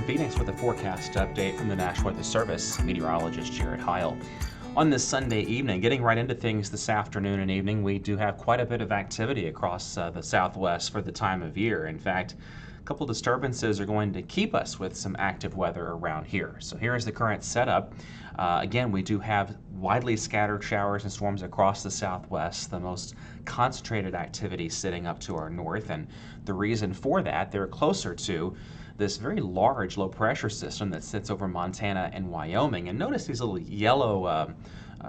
Phoenix with a forecast update from the National Weather Service. Meteorologist Jared Heil. On this Sunday evening, getting right into things this afternoon and evening, we do have quite a bit of activity across the southwest for the time of year. In fact, a couple disturbances are going to keep us with some active weather around here. So here is the current setup. Again, we do have widely scattered showers and storms across the southwest, the most concentrated activity sitting up to our north. And the reason for that, they're closer to this very large low pressure system that sits over Montana and Wyoming. And notice these little yellow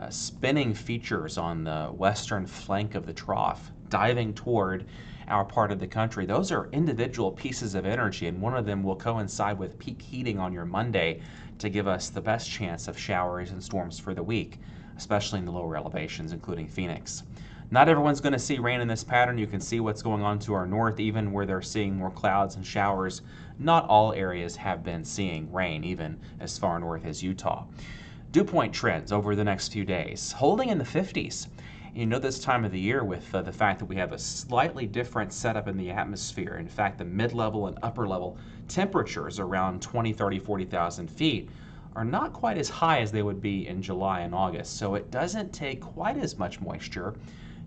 spinning features on the western flank of the trough diving toward our part of the country. Those are individual pieces of energy, and one of them will coincide with peak heating on your Monday to give us the best chance of showers and storms for the week, especially in the lower elevations, including Phoenix. Not everyone's going to see rain in this pattern. You can see what's going on to our north, even where they're seeing more clouds and showers. Not all areas have been seeing rain, even as far north as Utah. Dew point trends over the next few days, holding in the 50s. You know, this time of the year, with the fact that we have a slightly different setup in the atmosphere. In fact, the mid-level and upper-level temperatures around 20, 30, 40,000 feet are not quite as high as they would be in July and August. So it doesn't take quite as much moisture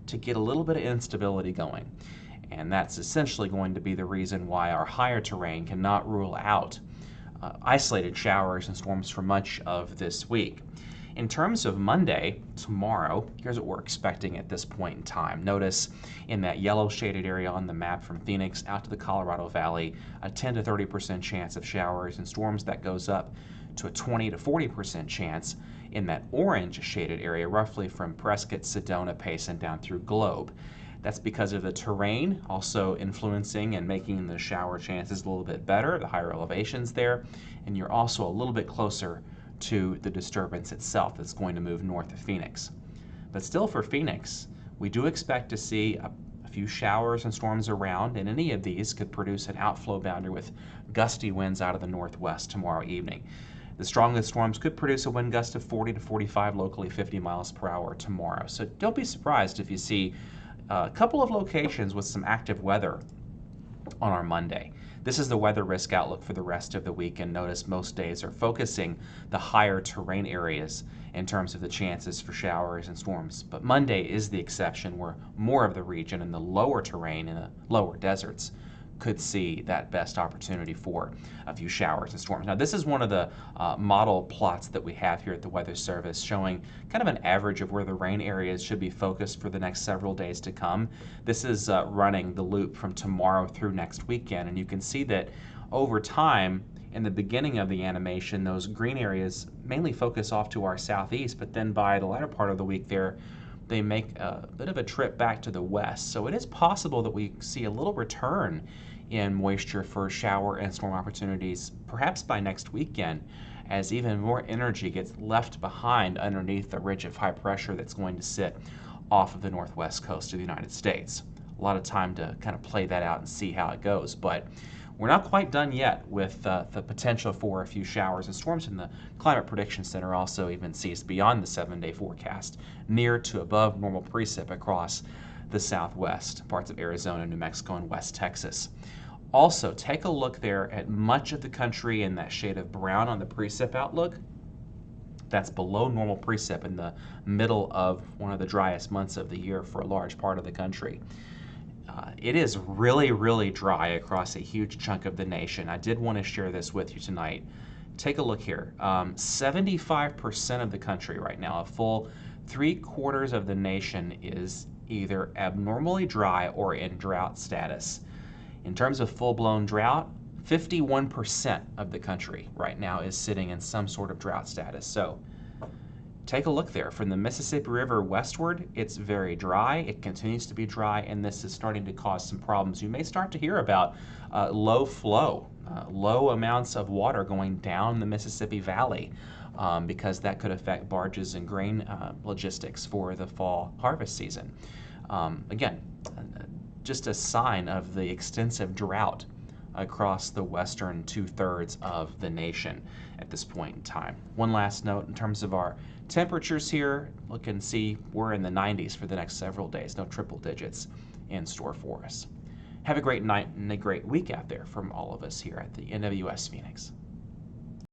to get a little bit of instability going. And that's essentially going to be the reason why our higher terrain cannot rule out isolated showers and storms for much of this week. In terms of Monday, tomorrow, here's what we're expecting at this point in time. Notice in that yellow shaded area on the map from Phoenix out to the Colorado Valley, a 10 to 30% chance of showers and storms. That goes up to a 20 to 40% chance in that orange shaded area, roughly from Prescott, Sedona, Payson down through Globe. That's because of the terrain also influencing and making the shower chances a little bit better, the higher elevations there, and you're also a little bit closer to the disturbance itself that's going to move north of Phoenix. But still, for Phoenix, we do expect to see a few showers and storms around, and any of these could produce an outflow boundary with gusty winds out of the northwest tomorrow evening. The strongest storms could produce a wind gust of 40 to 45, locally 50 miles per hour tomorrow. So don't be surprised if you see a couple of locations with some active weather on our Monday. This is the weather risk outlook for the rest of the week, and notice most days are focusing the higher terrain areas in terms of the chances for showers and storms. But Monday is the exception, where more of the region in the lower terrain, in the lower deserts, could see that best opportunity for a few showers and storms. Now, this is one of the model plots that we have here at the Weather Service, showing kind of an average of where the rain areas should be focused for the next several days to come. This is running the loop from tomorrow through next weekend, and you can see that over time, in the beginning of the animation, those green areas mainly focus off to our southeast, but then by the latter part of the week there, they make a bit of a trip back to the west. So it is possible that we see a little return in moisture for shower and storm opportunities, perhaps by next weekend, as even more energy gets left behind underneath the ridge of high pressure that's going to sit off of the northwest coast of the United States. A lot of time to kind of play that out and see how it goes, but we're not quite done yet with the potential for a few showers and storms, and the Climate Prediction Center also even sees beyond the 7-day forecast near to above normal precip across the southwest, parts of Arizona, New Mexico, and West Texas. Also, take a look there at much of the country in that shade of brown on the precip outlook. That's below normal precip in the middle of one of the driest months of the year for a large part of the country. It is really, really dry across a huge chunk of the nation. I did want to share this with you tonight. Take a look here. 75% of the country right now, a full 3/4 of the nation, is either abnormally dry or in drought status. In terms of full-blown drought, 51% of the country right now is sitting in some sort of drought status. So take a look there. From the Mississippi River westward, it's very dry. It continues to be dry, and this is starting to cause some problems. You may start to hear about low flow, low amounts of water going down the Mississippi Valley, because that could affect barges and grain logistics for the fall harvest season. Again, just a sign of the extensive drought across the western 2/3 of the nation at this point in time. One last note in terms of our temperatures here, look and see we're in the 90s for the next several days, no triple digits in store for us. Have a great night and a great week out there from all of us here at the NWS Phoenix.